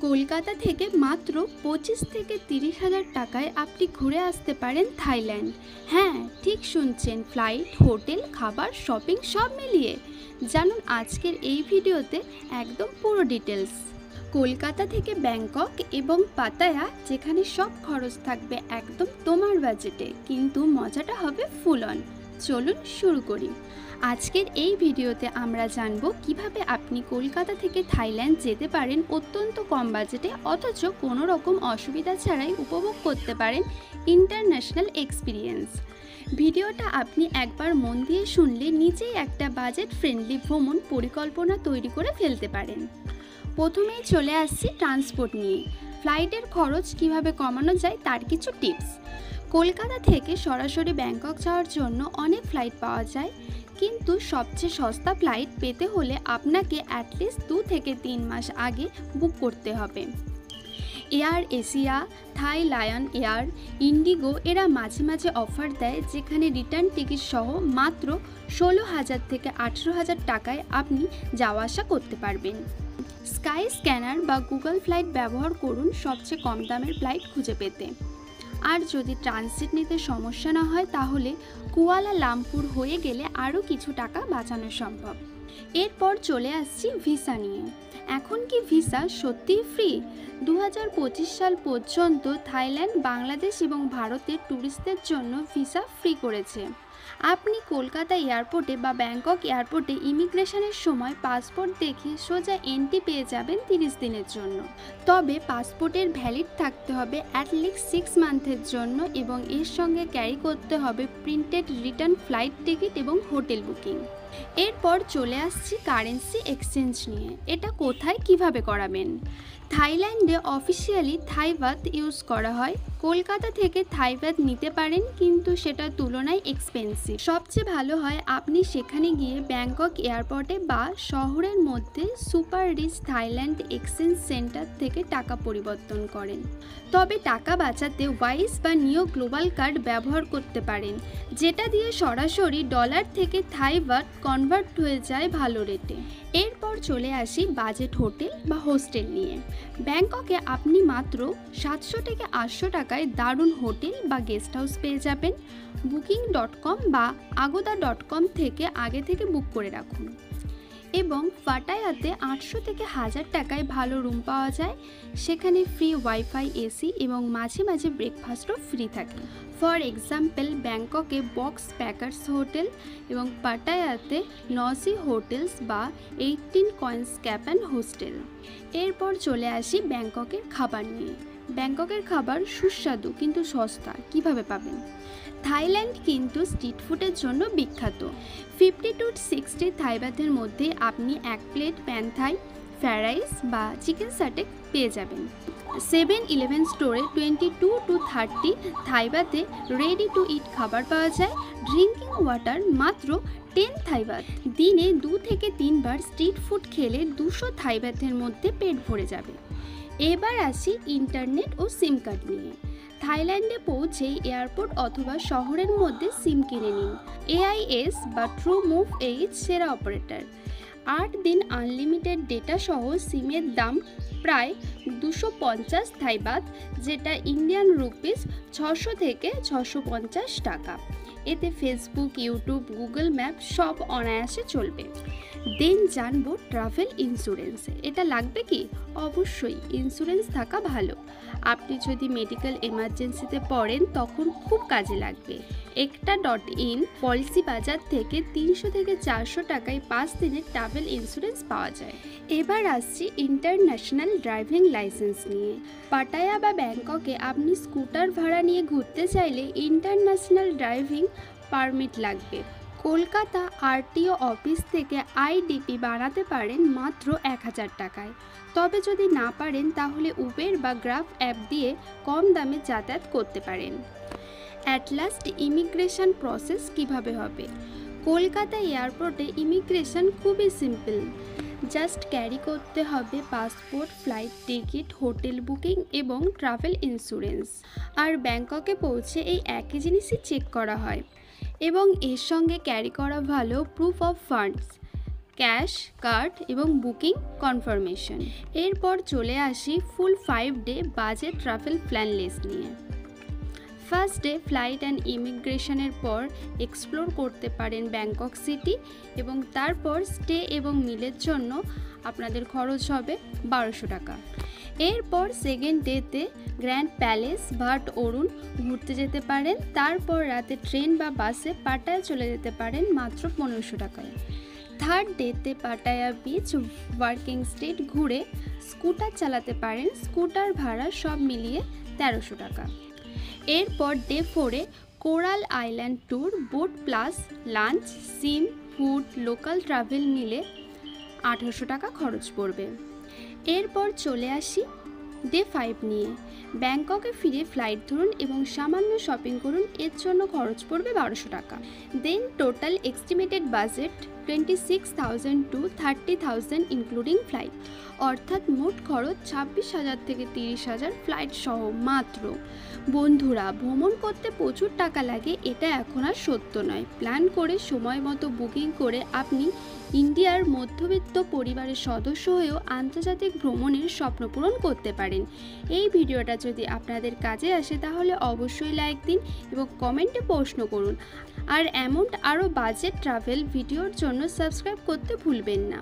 কলকাতা থেকে মাত্র 25 থেকে 30,000 টাকায় আপনি ঘুরে আসতে পারেন থাইল্যান্ড। হ্যাঁ, ঠিক শুনছেন, ফ্লাইট, হোটেল, খাবার, শপিং সব মিলিয়ে। জানুন আজকের এই ভিডিওতে একদম পুরো ডিটেলস। কলকাতা থেকে ব্যাংকক এবং পাতায়া, যেখানে সব খরচ থাকবে একদম তোমার বাজেটে, কিন্তু মজাটা হবে ফুল অন। চলুন শুরু করি। আজকের এই ভিডিওতে আমরা জানব কিভাবে আপনি কলকাতা থেকে থাইল্যান্ড যেতে পারেন অত্যন্ত কম বাজেটে, অথচ কোনো রকম অসুবিধা ছাড়াই উপভোগ করতে পারেন ইন্টারন্যাশনাল এক্সপিরিয়েন্স। ভিডিওটা আপনি একবার মন দিয়ে শুনলে নিজেই একটা বাজেট ফ্রেন্ডলি ভ্রমণ পরিকল্পনা তৈরি করে ফেলতে পারেন। প্রথমেই চলে আসছি ট্রান্সপোর্ট নিয়ে। ফ্লাইটের খরচ কিভাবে কমানো যায় তার কিছু টিপস। কলকাতা থেকে সরাসরি ব্যাংকক যাওয়ার জন্য অনেক ফ্লাইট পাওয়া যায়, কিন্তু সবচেয়ে সস্তা ফ্লাইট পেতে হলে আপনাকে অ্যাটলিস্ট 2 থেকে 3 মাস আগে বুক করতে হবে। এয়ার এশিয়া, থাই লায়ন এয়ার, ইন্ডিগো এরা মাঝে মাঝে অফার দেয়, যেখানে রিটার্ন টিকিট সহ মাত্র 16,000 থেকে 18,000 টাকায় আপনি যাওয়া আসা করতে পারবেন। স্কাই স্ক্যানার বা গুগল ফ্লাইট ব্যবহার করুন সবচেয়ে কম দামের ফ্লাইট খুঁজে পেতে। আর যদি ট্রানজিট নিতে সমস্যা না হয়, তাহলে কুয়ালালামপুর হয়ে গেলে আরও কিছু টাকা বাঁচানো সম্ভব। এরপর চলে আসছি ভিসা নিয়ে। এখন কি ভিসা সত্যিই ফ্রি? 2025 সাল পর্যন্ত থাইল্যান্ড, বাংলাদেশ এবং ভারতের ট্যুরিস্টদের জন্য ভিসা ফ্রি করেছে। আপনি কলকাতা এয়ারপোর্টে বা ব্যাংকক এয়ারপোর্টে ইমিগ্রেশনের সময় পাসপোর্ট দেখে সোজা এন্ট্রি পেয়ে যাবেন 30 দিনের জন্য। তবে পাসপোর্টের ভ্যালিড থাকতে হবে অ্যাটলিস্ট 6 মান্থের জন্য, এবং এর সঙ্গে ক্যারি করতে হবে প্রিন্টেড রিটার্ন ফ্লাইট টিকিট এবং হোটেল বুকিং। এরপর চলে আসছি কারেন্সি এক্সচেঞ্জ নিয়ে। এটা কোথায় কিভাবে করাবেন? থাইল্যান্ডে অফিসিয়ালি থাই বাত ইউজ করা হয়। কলকাতা থেকে থাই বাত নিতে পারেন, কিন্তু সেটার তুলনায় এক্সপেন্সিভ। সবচেয়ে ভালো হয় আপনি সেখানে গিয়ে ব্যাংকক এয়ারপোর্টে বা শহরের মধ্যে super rich Thailand exchange centre থেকে টাকা পরিবর্তন করেন। তবে টাকা বাঁচাতে ওয়াইস বা নিও গ্লোবাল কার্ড ব্যবহার করতে পারেন, যেটা দিয়ে সরাসরি ডলার থেকে থাই বাত কনভার্ট হয়ে যায় ভালো রেটে। এরপর চলে আসি বাজেট হোটেল বা হোস্টেল নিয়ে। ব্যাংককে আপনি মাত্র 700 থেকে 800 টাকায় দারুণ হোটেল বা গেস্ট হাউস পেয়ে যাবেন। বুকিং.com বা agoda.com থেকে আগে থেকে বুক করে রাখুন। এবং পাটায়াতে 800 থেকে 1000 টাকায় ভালো রুম পাওয়া যায়। সেখানে ফ্রি ওয়াইফাই, এসি এবং মাঝে মাঝে ব্রেকফাস্টও ফ্রি থাকে। ফর এক্সাম্পল, ব্যাংককে বক্স প্যাকার্স হোটেল এবং পাটায়াতে নজি হোটেলস বা 18 কয়েন্স ক্যাপ অ্যান্ড হোস্টেল। এরপর চলে আসি ব্যাংককের খাবার নিয়ে। ব্যাংককের খাবার সুস্বাদু কিন্তু সস্তা। কিভাবে পাবেন? থাইল্যান্ড কিন্তু স্ট্রিট ফুডের জন্য বিখ্যাত। 50 to 60 থাই বাতের মধ্যে আপনি 1 প্লেট প্যান থাই, ফ্রাইড রাইস বা চিকেন সাটেক পেয়ে যাবেন। 7-Eleven স্টোরে 22 to 30 থাই বাতে রেডি টু ইট খাবার পাওয়া যায়। ড্রিঙ্কিং ওয়াটার মাত্র 10 থাই বাত। দিনে 2 থেকে 3 বার স্ট্রিট ফুড খেলে 200 থাই বাতের মধ্যে পেট ভরে যাবে। এবার আসি ইন্টারনেট ও সিম কার্ড নিয়ে। থাইল্যান্ডে পৌঁছেই এয়ারপোর্ট অথবা শহরের মধ্যে সিম কিনে নিন। AIS বা TrueMove সেরা অপারেটর। 8 দিন আনলিমিটেড ডেটা সহ সিমের দাম প্রায় 250 থাই বাত, যেটা ইন্ডিয়ান রুপিস 600 থেকে 650 টাকা। এতে ফেসবুক, ইউটিউব, গুগল ম্যাপ সব অনায়াসে চলবে। দেন জানবো ট্রাভেল ইন্স্যুরেন্স। এটা লাগবে কি? অবশ্যই ইন্স্যুরেন্স থাকা ভালো। আপনি যদি মেডিকেল এমার্জেন্সিতে পড়েন তখন খুব কাজে লাগবে। একটা.in পলিসি বাজার থেকে 300 থেকে 400 টাকায় 5 দিনের ট্রাভেল ইন্স্যুরেন্স পাওয়া যায়। এবার আসছি ইন্টারন্যাশনাল ড্রাইভিং লাইসেন্স নিয়ে। পাটায়া বা ব্যাংককে আপনি স্কুটার ভাড়া নিয়ে ঘুরতে চাইলে ইন্টারন্যাশনাল ড্রাইভিং পারমিট লাগবে। কলকাতা RTO অফিস থেকে IDP বানাতে পারেন মাত্র 1000 টাকায়। তবে যদি না পারেন তাহলে উবের বা গ্রাফ অ্যাপ দিয়ে কম দামে যাতায়াত করতে পারেন। অ্যাট লাস্ট ইমিগ্রেশন প্রসেস কিভাবে হবে? কলকাতা এয়ারপোর্টে ইমিগ্রেশন খুবই সিম্পল। জাস্ট ক্যারি করতে হবে passport, flight ticket, hotel booking এবং ট্রাভেল ইন্স্যুরেন্স। আর ব্যাংককে পৌঁছে এই একই জিনিসই চেক করা হয়। এবং এর সঙ্গে ক্যারি করা ভালো proof of funds. Cash, card এবং বুকিং কনফার্মেশন। এরপর চলে আসি full 5 day budget travel plan list নিয়ে। ফার্স্ট ডে ফ্লাইট অ্যান্ড ইমিগ্রেশনের পর এক্সপ্লোর করতে পারেন ব্যাংকক সিটি এবং তারপর স্টে এবং মিলের জন্য আপনাদের খরচ হবে 1200 টাকা। এরপর সেকেন্ড ডেতে গ্র্যান্ড প্যালেস, ভাট অরুণ ঘুরতে যেতে পারেন। তারপর রাতে ট্রেন বা বাসে পাটায়া চলে যেতে পারেন মাত্র 1500 টাকায়। থার্ড ডেতে পাটায়া বিচ, ওয়ার্কিং স্ট্রিট ঘুরে স্কুটার চালাতে পারেন। স্কুটার ভাড়া সব মিলিয়ে 1300 টাকা। এরপর ডে 4-এ coral island tour, boat plus lunch, sim, food, local travel মিলে 1800 টাকা খরচ পড়বে। এরপর চলে আসি ডে 5 নিয়ে। ব্যাংককে ফিরে ফ্লাইট ধরুন এবং সামান্য শপিং করুন, এর জন্য খরচ পড়বে 1200 টাকা। Then total estimated budget 26,000 to 30,000 including flight, অর্থাৎ মোট খরচ 26,000 থেকে 30,000 ফ্লাইট সহ মাত্র। বন্ধুরা, ভ্রমণ করতে প্রচুর টাকা লাগে এটা এখন আর সত্য নয়। প্ল্যান করে সময় মতো বুকিং করে আপনি ইন্ডিয়ার মধ্যবিত্ত পরিবারের সদস্য হয়েও আন্তর্জাতিক ভ্রমণের স্বপ্ন পূরণ করতে পারেন। এই ভিডিওটা যদি আপনাদের কাজে আসে তাহলে অবশ্যই লাইক দিন এবং কমেন্টে প্রশ্ন করুন। আর এমন আরও বাজেট ট্রাভেল ভিডিওর জন্য সাবস্ক্রাইব করতে ভুলবেন না।